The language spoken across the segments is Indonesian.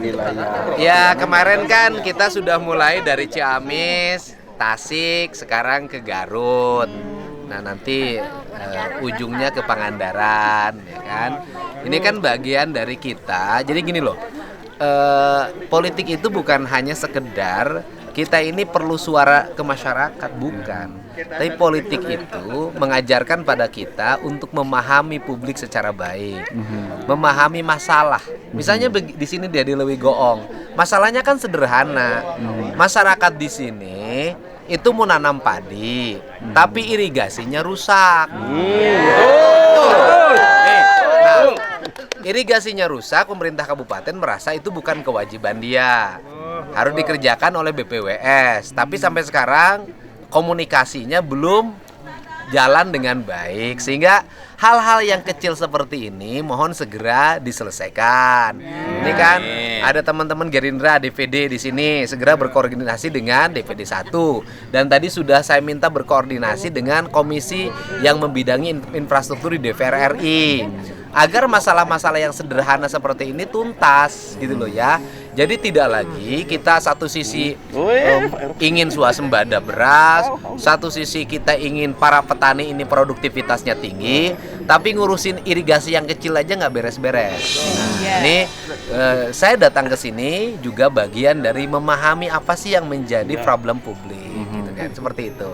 wilayah. Ya, kemarin kan kita sudah mulai dari Ciamis, Tasik, sekarang ke Garut. Nah, nanti ujungnya ke Pangandaran, ya kan? Ini kan bagian dari kita. Jadi gini loh, politik itu bukan hanya sekedar kita ini perlu suara ke masyarakat, bukan. Tapi politik itu mengajarkan pada kita untuk memahami publik secara baik, memahami masalah. Misalnya di sini dia di Lewi Goong, masalahnya kan sederhana. Masyarakat di sini itu mau nanam padi, tapi irigasinya rusak. Nah, irigasinya rusak, pemerintah kabupaten merasa itu bukan kewajiban dia, harus dikerjakan oleh BPWS. Tapi sampai sekarang komunikasinya belum jalan dengan baik, sehingga hal-hal yang kecil seperti ini mohon segera diselesaikan. Ini kan ada teman-teman Gerindra DPD di sini, segera berkoordinasi dengan DPD 1. Dan tadi sudah saya minta berkoordinasi dengan komisi yang membidangi infrastruktur di DPR RI, agar masalah-masalah yang sederhana seperti ini tuntas gitu loh ya. Jadi tidak lagi kita satu sisi ingin swasembada beras, satu sisi kita ingin para petani ini produktivitasnya tinggi, tapi ngurusin irigasi yang kecil aja nggak beres-beres. Nah, ini saya datang ke sini juga bagian dari memahami apa sih yang menjadi problem publik, gitu kan, seperti itu.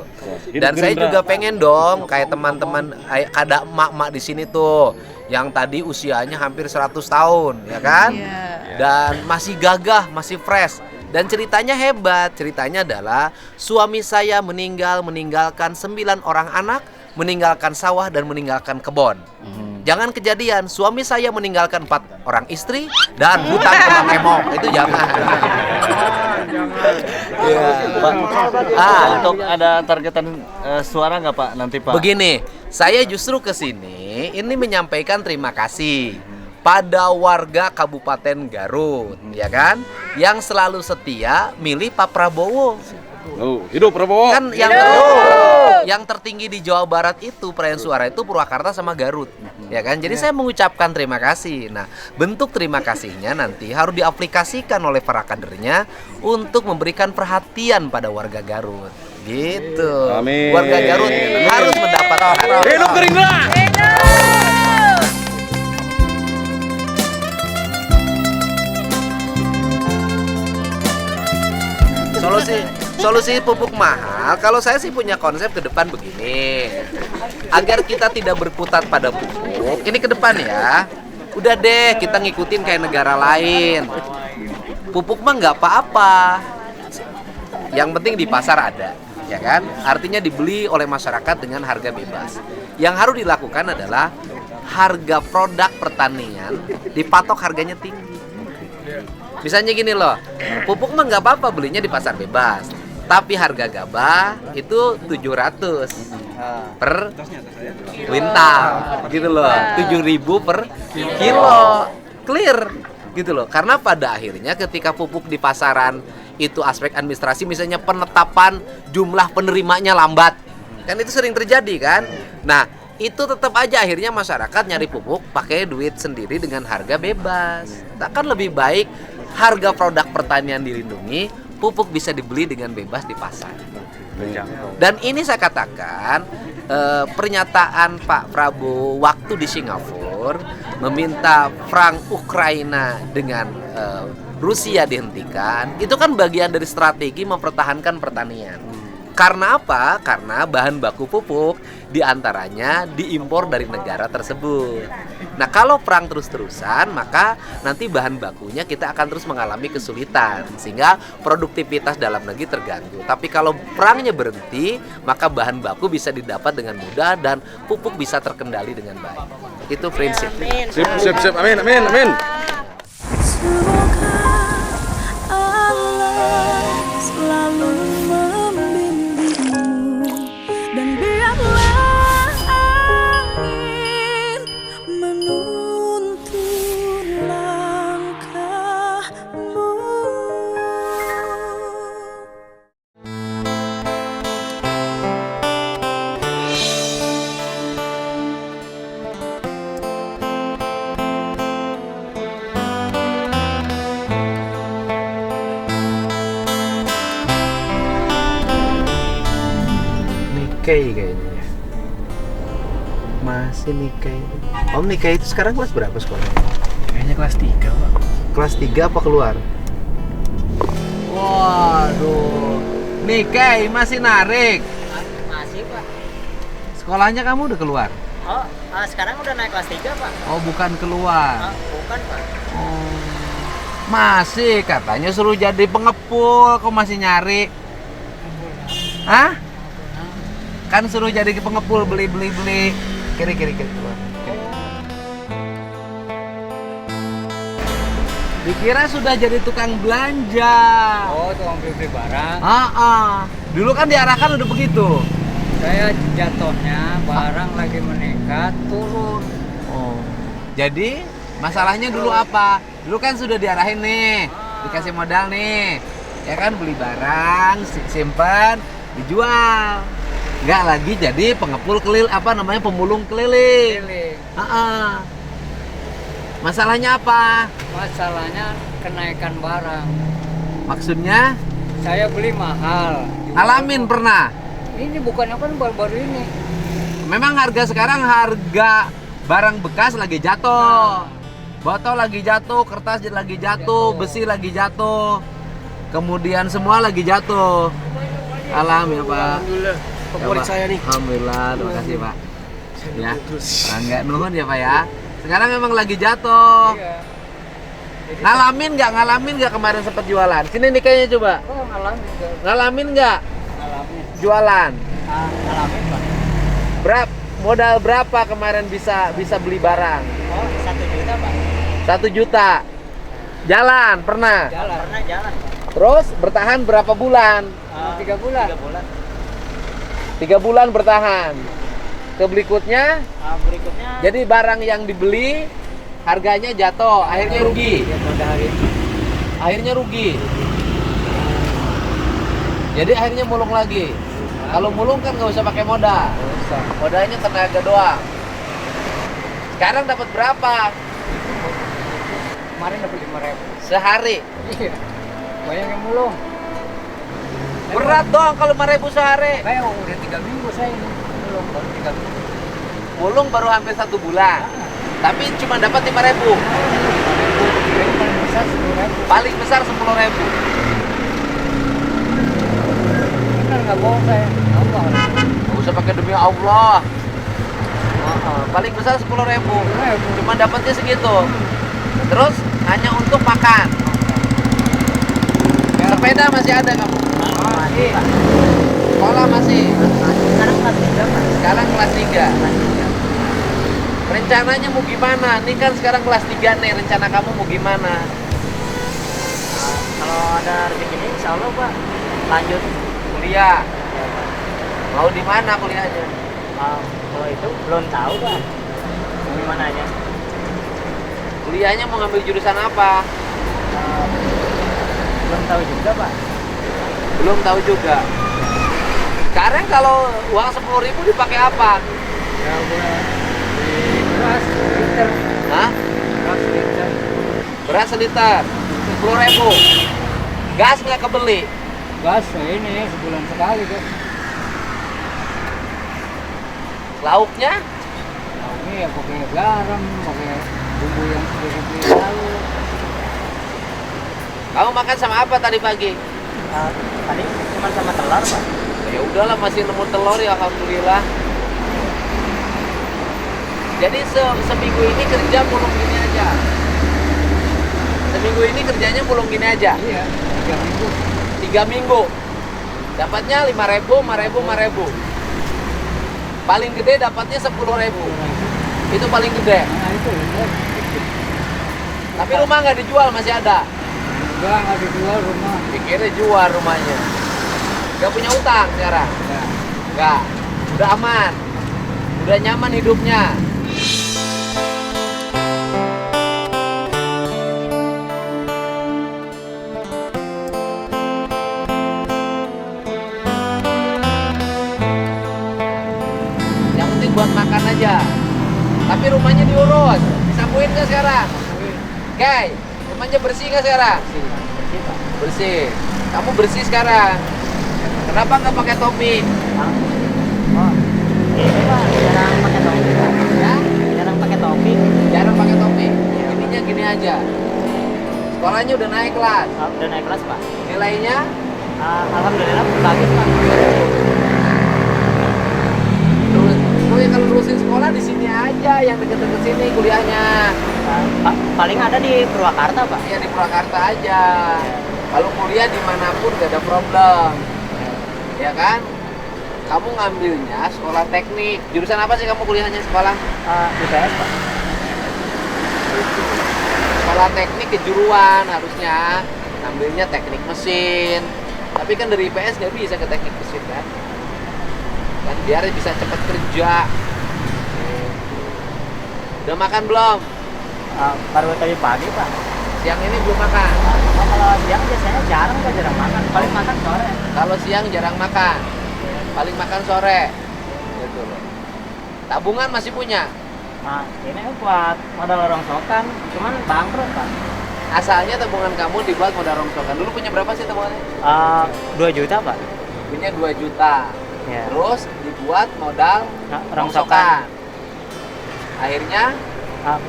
Dan saya juga pengen dong kayak teman-teman, ada emak-emak di sini tuh yang tadi usianya hampir 100 tahun, ya kan? Dan masih gagah, masih fresh. Dan ceritanya hebat. Ceritanya adalah suami saya meninggalkan 9 orang anak, meninggalkan sawah dan meninggalkan kebun. Jangan kejadian suami saya meninggalkan 4 orang istri dan hutan kemang-kemong. Itu jangan. Ya, Pak. Untuk ada targetan suara nggak Pak nanti Pak? Begini, saya justru ke sini ini menyampaikan terima kasih pada warga Kabupaten Garut, ya kan, yang selalu setia milih Pak Prabowo. Hidup Prabowo. Kan yang tertinggi di Jawa Barat itu perayaan suara itu Purwakarta sama Garut, ya kan. Jadi saya mengucapkan terima kasih. Nah, bentuk terima kasihnya nanti harus diaplikasikan oleh para kadernya untuk memberikan perhatian pada warga Garut, gitu. Amin. Warga Garut harus mendapat perhatian. Hidup Gerindra. Solusi pupuk mahal, kalau saya sih punya konsep ke depan begini. Agar kita tidak berkutat pada pupuk, ini ke depan ya. Udah deh kita ngikutin kayak negara lain. Pupuk mah nggak apa-apa. Yang penting di pasar ada, ya kan? Artinya dibeli oleh masyarakat dengan harga bebas. Yang harus dilakukan adalah harga produk pertanian dipatok harganya tinggi. Misalnya gini loh, pupuk mah nggak apa-apa belinya di pasar bebas, tapi harga gabah itu 700 per kuintal, gitu loh, 7.000 per kilo, clear, gitu loh. Karena pada akhirnya ketika pupuk di pasaran itu aspek administrasi, misalnya penetapan jumlah penerimanya lambat, kan itu sering terjadi kan. Nah, itu tetap aja akhirnya masyarakat nyari pupuk pakai duit sendiri dengan harga bebas. Kan lebih baik harga produk pertanian dilindungi, pupuk bisa dibeli dengan bebas di pasar. Dan ini saya katakan pernyataan Pak Prabowo waktu di Singapura meminta perang Ukraina dengan Rusia dihentikan, itu kan bagian dari strategi mempertahankan pertanian. Karena apa? Karena bahan baku pupuk diantaranya diimpor dari negara tersebut. Nah, kalau perang terus-terusan, maka nanti bahan bakunya kita akan terus mengalami kesulitan, sehingga produktivitas dalam negeri terganggu. Tapi kalau perangnya berhenti, maka bahan baku bisa didapat dengan mudah dan pupuk bisa terkendali dengan baik. Itu prinsip. Sip. Amin. Semoga Allah selalu membimbingmu dan biarlah angin menuntun langkahmu. Nikkei kayaknya ya. Masih Nikkei. Om Nikkei itu sekarang kelas berapa sekolahnya? Kayaknya kelas 3, Pak. Kelas 3 apa keluar? Waduh. Nikkei masih narik. Masih, Pak. Sekolahnya kamu udah keluar? Oh, sekarang udah naik kelas 3, Pak. Oh, bukan keluar. Bukan, Pak. Oh. Masih katanya suruh jadi pengepul, kok masih nyari? Hah? Kan suruh jadi pengepul, beli. Kiri. Dikira sudah jadi tukang belanja. Oh, tukang beli barang. Dulu kan diarahkan udah begitu. Saya jatuhnya barang lagi meningkat turun. Oh. Jadi masalahnya dulu apa? Dulu kan sudah diarahin nih, dikasih modal nih, ya kan, beli barang, simpan, dijual. Nggak lagi jadi pengepul pemulung keliling. Masalahnya apa? Masalahnya kenaikan barang. Maksudnya Saya beli mahal. ngalamin pernah? Ini bukannya kan baru-baru ini. Memang harga barang bekas lagi jatuh. Botol lagi jatuh, kertas lagi jatuh, besi lagi jatuh. Kemudian semua lagi jatuh. Alhamdulillah, Pak. Alhamdulillah. Favorit Ya, Pak. saya nih. Alhamdulillah, terima kasih, Pak. Ya. Enggak nuhun ya, Pak ya. Sekarang memang lagi jatuh. Iya. Ngalamin nggak kemarin sempat jualan? Sini nih kayaknya coba. Oh, ngalamin juga. Ngalamin nggak Ngalamin. jualan? Ngalamin, Pak. Modal berapa kemarin bisa beli barang? Oh, 1 juta, Pak. 1 juta. Jalan pernah. Pernah jalan, Pak. Terus bertahan berapa bulan? 3 bulan. 3 bulan. 3 bulan bertahan. Ke berikutnya, Berikutnya jadi barang yang dibeli harganya jatuh, akhirnya rugi. Ya, pada hari ini. Akhirnya rugi. Jadi akhirnya mulung lagi. Kalau mulung kan nggak usah pakai modal. Modalnya tenaga doang. Sekarang dapat berapa? Kemarin dapat 5.000. Sehari. Iya. Banyak yang mulung. Berat dong kalau 5.000 sehari. Kayak udah 3 minggu saya ini. Mulung baru 3 minggu. Mulung baru hampir 1 bulan. Tapi cuma dapat 5.000. Yang paling besar 10.000. Paling besar 10.000. Benar nggak bohong saya. Allah. Nggak usah pakai demi Allah. Paling besar 10.000. Cuma dapatnya segitu. Terus hanya untuk makan. Sepeda masih ada kamu? masih, Pak. Sekolah masih? Sekarang kelas 3, Pak. Sekarang kelas 3. Rencananya mau gimana? Ini kan sekarang kelas 3 nih, rencana kamu mau gimana? Kalau ada rezeki insya Allah, Pak, lanjut. Kuliah. Mau di mana kuliahnya? Kalau itu belum tahu, Pak. Gimana aja? Kuliahnya mau ngambil jurusan apa? Belum tahu juga, Pak. Belum tahu juga. Sekarang kalau uang 10.000 dipakai apa? Ya udah di beras liter. Hah? Beras liter. Beras seliter 10.000. Gas nggak kebeli? Gas ini sebulan sekali, Guys. Lauknya? Nah, ini ya pakai garam, pakai bumbu yang sudah dibeli lalu. Kamu makan sama apa tadi pagi? Tadi cuma sama telur, Pak. Ya udahlah, masih nemu telur ya, alhamdulillah. Jadi seminggu ini kerja mulung gini aja. Seminggu ini kerjanya mulung gini aja. Iya, 3 minggu. 3 minggu. Dapatnya 5.000, 5.000. Paling gede dapatnya 10.000. Itu paling gede. Nah itu ya. Tapi rumah nggak dijual, masih ada. Enggak, nggak dijual rumah. Pikirnya jual rumahnya. Gak punya utang sekarang? Ya. Nggak. Udah aman. Udah nyaman hidupnya. Yang penting buat makan aja. Tapi rumahnya diurus. Disapuin nggak sekarang? Oke, rumahnya bersih nggak sekarang? Bersih, Pak. Bersih. Kamu bersih sekarang. Kenapa nggak pakai topi? Ini Pak, jarang pakai topi Pak. Ya, Jarang pakai topi. jarang pakai topi. Intinya gini aja. Sekolahnya udah naik kelas. Udah naik kelas Pak. Nilainya Alhamdulillah bagus Pak. lu yang kalau terusin sekolah di sini aja, yang deket-deket sini kuliahnya. Paling ada di Purwakarta Pak. Iya di Purwakarta aja. Kalau kuliah dimanapun gak ada problem, ya kan? Kamu ngambilnya sekolah teknik. Jurusan apa sih kamu kuliahnya sekolah? IPS Pak. Sekolah teknik kejuruan harusnya. Ngambilnya teknik mesin. Tapi kan dari IPS nggak bisa ke teknik mesin kan? Kan biar bisa cepat kerja. Udah makan belum? Baru tadi pagi Pak. Siang ini belum makan. Kalau siang biasanya jarang makan. Paling makan sore. Kalau siang jarang makan. Paling makan sore. Gitu loh. Tabungan masih punya. Ini buat modal rongsokan, cuman bangkrut Pak. Asalnya tabungan kamu dibuat modal rongsokan. Dulu punya berapa sih tabungannya? 2 juta Pak. Punya 2 juta. Ya. Terus dibuat modal rongsokan. Akhirnya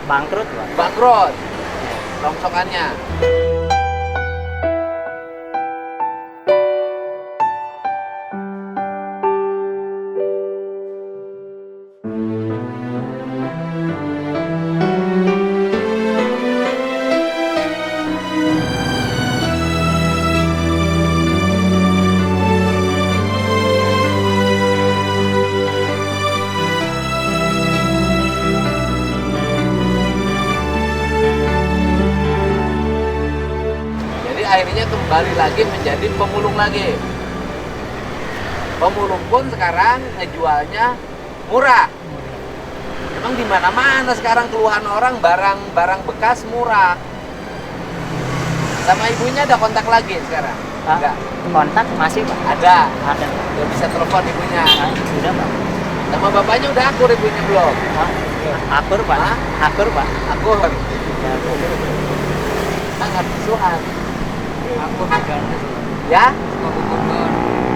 Bangkrut Pak. bangkrut rongsokannya. Akhirnya kembali lagi menjadi pemulung lagi. Pemulung pun sekarang ngejualnya murah. Emang di mana-mana sekarang keluhan orang barang bekas murah. Sama ibunya ada kontak lagi sekarang? Enggak. Kontak masih Pak. Ada. Ada. Udah bisa telepon ibunya. Sudah Pak. Sama bapaknya udah akur ibunya belum? Akur Pak. Hah? Akur Pak. Akur. Sangat suhan. Aku bercanda Ya? sama gubernur.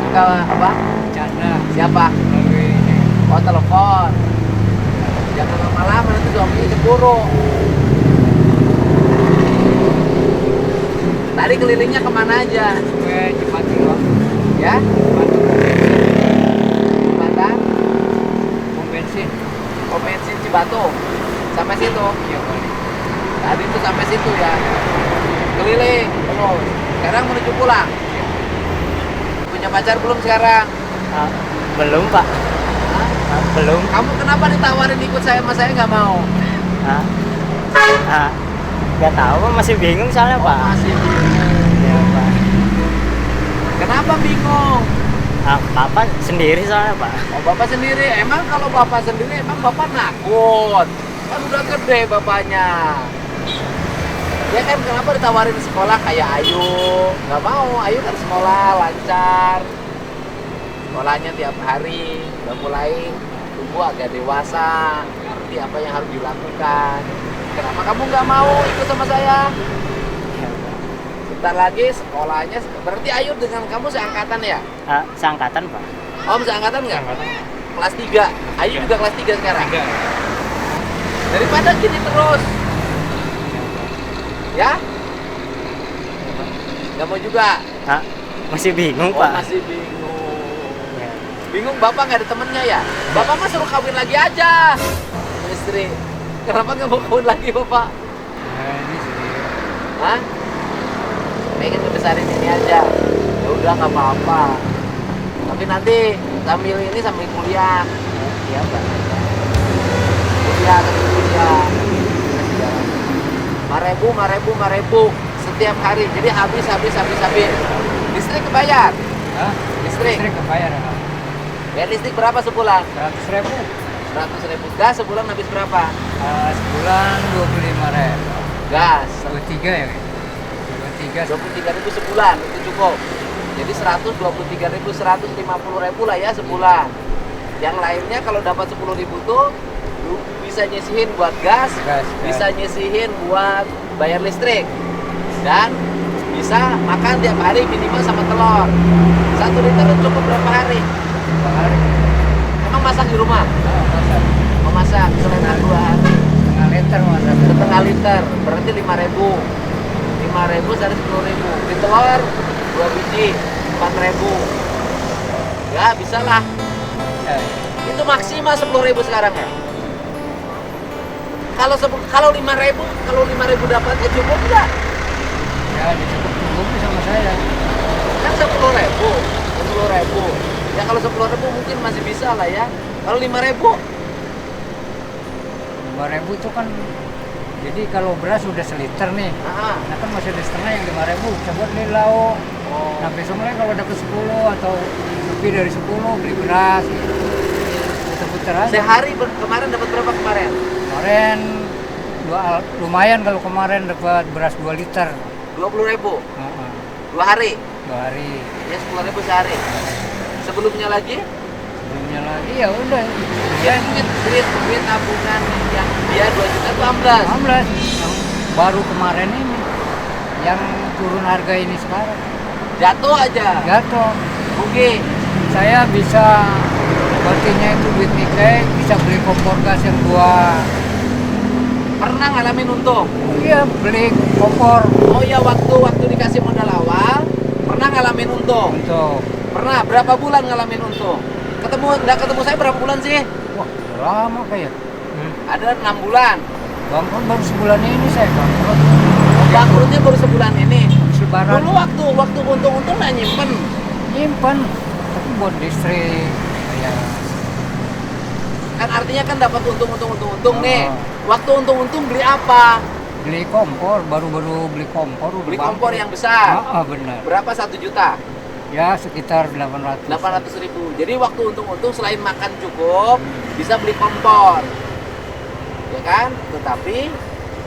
Suka apa? Bercanda. Siapa? Melalui ini. Oh telepon. Jangan lama-lama nanti suaminya cemburu. Tadi kelilingnya kemana aja? Gue Cipati Pak. Ya? Jembatan Pom bensin. pom bensin Cibatu. Sampai situ. Iya Pak. Tadi itu sampai situ ya. Keliling terus. Sekarang menuju pulang. Punya pacar belum sekarang? Belum Pak. Hah? Belum. Kamu kenapa ditawarin ikut saya sama saya nggak mau? Nggak tahu Pak, masih bingung soalnya Oh, Pak. masih. Ya Pak. Kenapa bingung? Bapak sendiri soalnya Pak. Oh, bapak sendiri. Emang kalau bapak sendiri, emang bapak nakut? Kan udah gede bapaknya. Ya kan kenapa ditawarin sekolah kayak Ayu? Nggak mau. Ayu kan sekolah lancar. Sekolahnya tiap hari. Udah mulai tumbuh agak dewasa. Ngerti apa yang harus dilakukan. Kenapa kamu nggak mau ikut sama saya? Bentar lagi sekolahnya. Berarti Ayu dengan kamu seangkatan ya? Seangkatan Pak. Om seangkatan nggak? Kelas 3. Ayu juga kelas 3 sekarang. Daripada gini terus. Ya? Nggak mau juga? Masih bingung Oh, Pak. masih bingung. Ya. Bingung bapak nggak ada temennya ya? Bapak mah suruh kawin lagi aja. Istri. Kenapa nggak mau kawin lagi bapak? Nah, ini serius. Hah? Pengen ngebesarin ini aja. Ya udah nggak apa-apa. Tapi nanti sambil kuliah. Iya Pak. Kuliah. 5.000 setiap hari. Jadi habis. Listrik kebayar? Hah? Listrik. Listrik kebayar ya? Bayar listrik berapa sebulan? 100.000. 100.000. Gas sebulan habis berapa? Sebulan 25.000. Gas 23 ya? 23. 23.000 sebulan itu cukup. Jadi 123.000, 150.000 lah ya sebulan. Yang lainnya kalau dapat 10.000 tuh lu bisa nyisihin buat gas, Gas. bisa nyisihin buat bayar listrik, dan bisa makan tiap hari minimal sama telur. 1 liter cukup berapa hari? Per hari. Emang Emang masak di rumah? Masak Mau masak selama 2 hari. setengah liter masak. Setengah liter, berarti 5.000. 5.000 dari 10.000. Di telur 2 biji 4.000. Ya, bisa lah. Ya, Itu maksimal 10.000 sekarang ya. Kalau 5.000 dapatnya cukup nggak? ya dicukupi sama saya. Kan 10.000. 10.000. Ya kalau 10.000 mungkin masih bisa lah ya. Kalau 5.000 5.000 itu kan, jadi kalau beras udah seliter nih, ah, nah kan masih ada setengah yang 5.000 bisa buat beli lauk. oh. Nah besoknya kalau dapat 10 atau lebih dari 10 beli beras gitu. Puter-puter aja. Sehari kemarin dapat berapa kemarin? Kemarin lumayan kalau kemarin dapat beras 2 liter. 20.000. Heeh. 2 hari. 2 hari. Ya 10.000 sehari. Sebelumnya lagi? Sebelumnya lagi ya udah. Ya duit tabungan yang dia 2 juta itu amblas. 16 yang baru kemarin ini yang turun harga ini sekarang. Jatuh aja. Jatuh. Rugi. Saya bisa baginya itu duit nikai bisa beli kompor gas yang 2. Pernah ngalamin untung? Iya beli kompor Oh ya waktu dikasih modal awal pernah ngalamin untung. untuk Pernah berapa bulan ngalamin untung? Nggak ketemu saya berapa bulan sih? wah lama kayak Ada 6 bulan. bangkrut baru sebulan ini saya bangkrut. Bangkrutnya baru sebulan ini. Lebaran Dulu waktu untung-untung nggak nyimpen. nyimpan tapi buat listrik ya. Kan artinya kan dapat untung nih. Oh. Waktu untung beli apa? Beli kompor baru beli kompor udah Beli bangkrut. kompor yang besar. Benar Berapa 1 juta? ya sekitar 800 800.000. Jadi waktu untung selain makan cukup bisa beli kompor, ya kan? Tetapi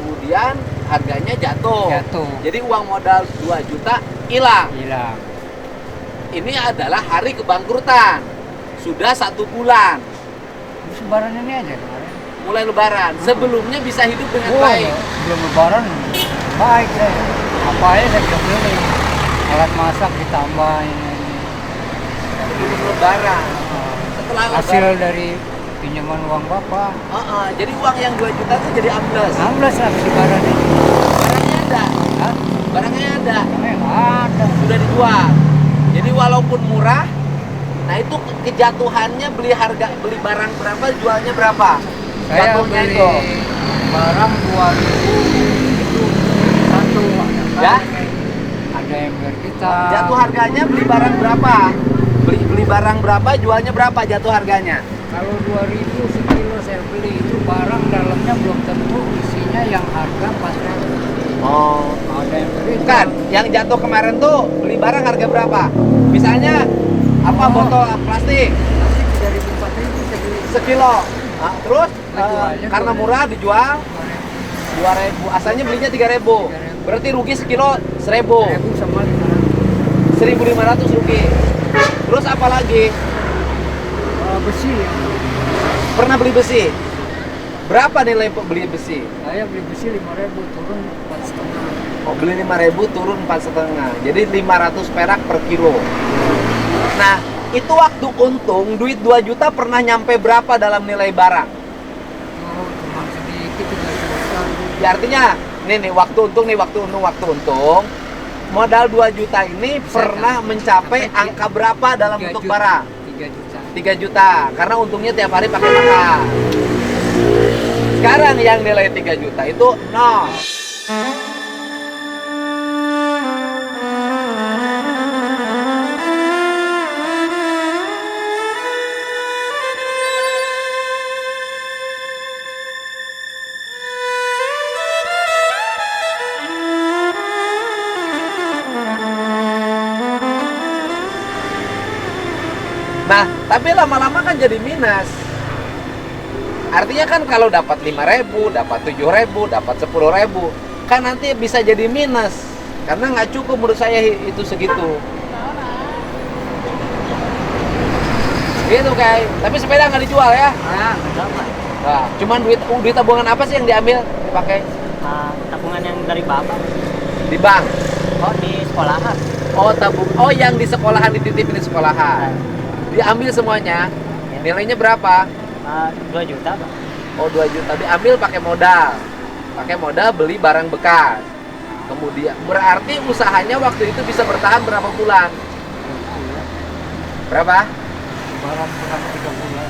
kemudian harganya jatuh. Jadi uang modal 2 juta hilang. hilang. Ini adalah hari kebangkrutan. Sudah 1 bulan. Lebaran ini aja kemarin. Mulai lebaran. Sebelumnya bisa hidup dengan Wah, baik. belum lebaran baik saya. Apa aja saya bisa beli. Alat masak ditambah ini. Sebelum lebaran. Setelah Hasil lebaran. dari pinjaman uang bapak. Jadi uang yang 2 juta itu jadi ambles. 16 habis lebaran ini. Barangnya ada. Hah? Barangnya ada. Nggak ada. Sudah dijual. Jadi walaupun murah, nah itu kejatuhannya beli barang berapa, jualnya berapa? Saya Jatuhnya beli itu. barang 2.000 itu satu. Ya? Ada yang biar kita. Jatuh harganya beli barang berapa? Beli barang berapa, jualnya berapa jatuh harganya? Kalau 2.000 sekilo saya beli itu barang dalamnya belum tentu isinya yang harga 4.000. Oh, Ada yang beli bukan. Yang jatuh kemarin tuh beli barang harga berapa? Misalnya apa botol plastik Pasti 3.000 4.000 saya beli. sekilo. Nah, terus Jualnya karena 2.000. murah dijual 2.000. Asalnya belinya 3.000. Berarti rugi sekilo 1.000. 1.000 sama 500. 1.500 rugi. Terus apa lagi? Besi ya. Pernah beli besi? Berapa nilai beli besi? Saya beli besi 5.000 turun 4,5. Oh, beli 5.000 turun 4,5. Jadi 500 perak per kilo. Nah, itu waktu untung duit 2 juta pernah nyampe berapa dalam nilai barang? Oh, cuma sedikit 3 juta. Ya artinya, nih waktu untung. Modal 2 juta ini pernah mencapai angka berapa dalam 3 bentuk juta. barang? 3 juta. 3 juta. Karena untungnya tiap hari pakai makan. Sekarang yang nilai 3 juta itu 0. Nah, tapi lama-lama kan jadi minus. Artinya kan kalau dapat 5.000, dapat 7.000, dapat 10.000, kan nanti bisa jadi minus. Karena nggak cukup menurut saya itu segitu. Gitu kayak. Tapi sepeda nggak dijual ya? Nah, enggak Pak. Nah, cuman duit tabungan apa sih yang diambil, dipakai Tabungan yang dari Bapak. di bank? Oh, di sekolahan. Oh, yang di sekolahan dititipin di sekolahan. Diambil semuanya. Ya, Nilainya berapa? 2 juta Pak. Oh 2 juta, diambil pakai modal. Pakai modal beli barang bekas. Kemudian berarti usahanya waktu itu bisa bertahan berapa bulan? Berapa? Barang 3 bulan.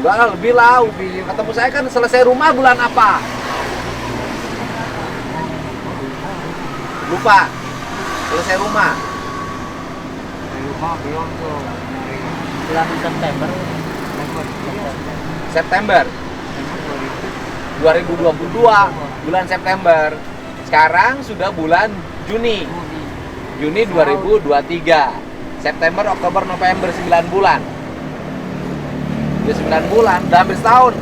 Enggak lah, lebih lah Ubi. Ketemu saya kan selesai rumah bulan apa? Lupa. Selesai rumah. Dari rumah belum tuh. Dari Bulan September. September 2022, bulan September. Sekarang sudah bulan Juni. Juni 2023. September, Oktober, November 9 bulan. Udah 9 bulan, udah hampir setahun.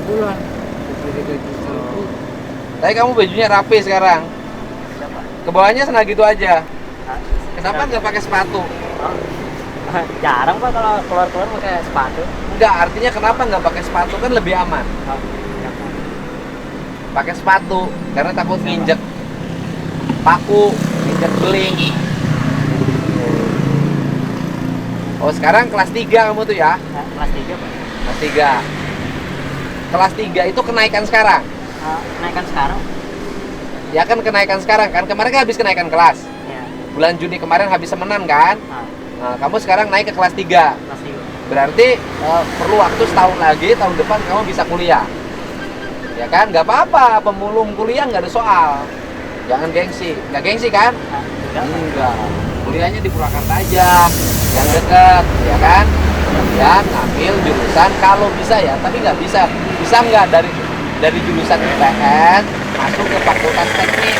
bulan. Dari 3 juta itu. Tapi kamu bajunya rapi sekarang. Ke bawahnya senang gitu aja. Kenapa nggak pakai sepatu? Jarang Pak kalau keluar-keluar pakai sepatu. Enggak, artinya kenapa nggak pakai sepatu kan lebih aman. Pakai sepatu karena takut nginjek paku, nginjek beling. Oh sekarang kelas 3 kamu tuh ya? Kelas 3 Pak. Kelas 3. Kelas 3 itu kenaikan sekarang? Naikkan sekarang. Ya kan kenaikan sekarang kan? Kemarin kan habis kenaikan kelas. Ya. Bulan Juni kemarin habis semenan kan? Nah, kamu sekarang naik ke kelas 3. Kelas 3. Berarti perlu waktu setahun lagi, tahun depan kamu bisa kuliah. Ya kan? Nggak apa-apa, pemulung kuliah nggak ada soal. Jangan gengsi. Nggak gengsi kan? Enggak. Kuliahnya di Purwakarta aja, yang dekat, ya kan? Ya, ngambil jurusan kalau bisa ya, tapi nggak bisa. Bisa nggak dari jurusan IPN masuk ke fakultas teknik?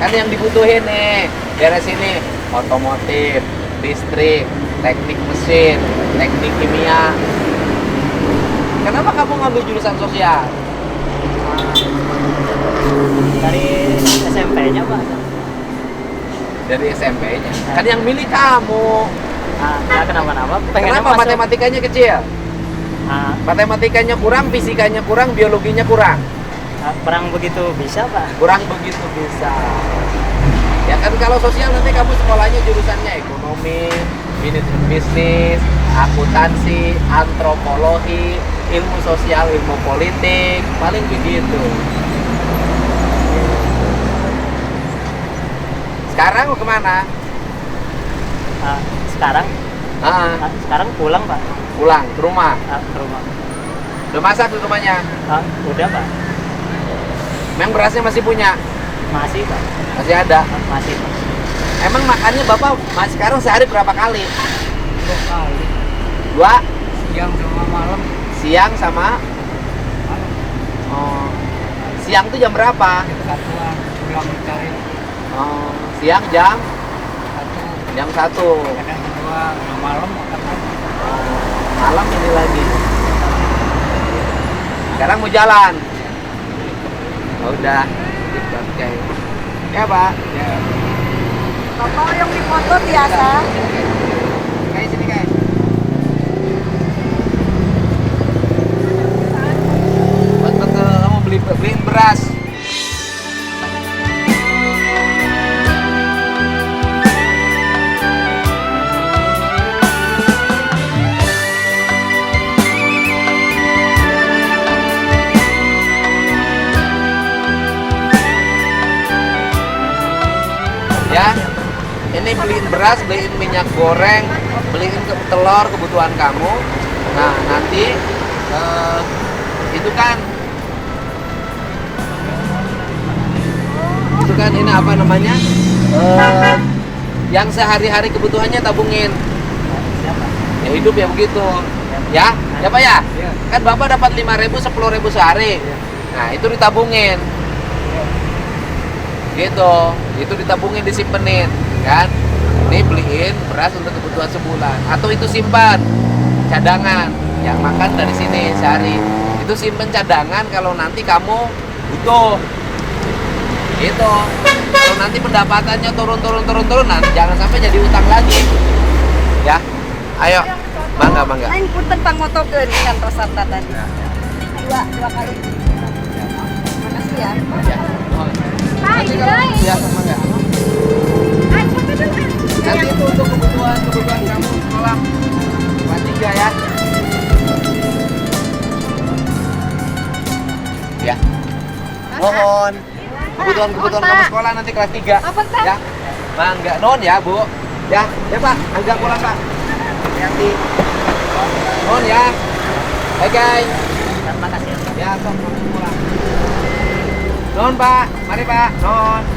Kan yang dibutuhin nih, daerah sini otomotif, listrik, teknik mesin, teknik kimia. Kenapa kamu ngambil jurusan sosial? Dari SMP-nya Pak. Dari SMP-nya. Kan yang milih kamu. Nggak kenapa-napa. Pengennya Kenapa masuk. matematikanya kecil? Matematikanya kurang, fisikanya kurang, biologinya kurang. Kurang begitu bisa Pak. Kurang begitu bisa. Ya kan kalau sosial nanti kamu sekolahnya jurusannya ekonomi, bisnis, akuntansi, antropologi, ilmu sosial, ilmu politik, paling begitu. Sekarang mau kemana? Sekarang pulang Pak. Pulang ke rumah. Ke rumah. Udah masak di rumahnya? Udah Pak. Memang berasnya masih punya? Masih Pak. Masih ada? Masih Pak. Emang makannya Bapak sekarang sehari berapa kali? 2 kali. 2? Siang sama malam. Siang sama? Oh. Siang tuh jam berapa? Satuan pulang mencari Oh. Siang jam? 1. Jam 1. Kadang 2. Nah, malam makan lagi. Malam ini lagi. Sekarang mau jalan. Oh, udah. Oke. Ya Pak. Ya. Bapak yang di motor biasa. Kayak sini kayak. Betul kamu beliin beras. Ya, ini beliin beras, beliin minyak goreng, beliin telur kebutuhan kamu. Nah nanti itu kan ini apa namanya? Yang sehari-hari kebutuhannya tabungin. Ya hidup ya begitu. Ya, ya Pak ya. Kan Bapak dapat 5.000, 10.000 sehari. Nah itu ditabungin. Gitu, itu ditabungin, disimpenin kan. Ini beliin beras untuk kebutuhan sebulan, atau itu simpan cadangan yang makan dari sini sehari. Itu simpen cadangan kalau nanti kamu butuh. Gitu. Kalau nanti pendapatannya turun, nah, jangan sampai jadi utang lagi. Ya, ayo, bangga. Aing punten pangotokeun ngantosan tadi. 2 kali. Makasih ya. Ya. Nanti kalau biasa bangga. Nanti itu untuk kebutuhan kamu sekolah. Mohon. Kebutuhan kamu sekolah nanti kelas 3. Apa, Pak? Ya. Mangga. Non ya, Bu. Ya, ya Pak. Angga pulang, Pak. Hati-hati. Non ya. Bye, guys. Terima kasih. Ya, sok pulang. Non, Pak. Mari, Pak. Non.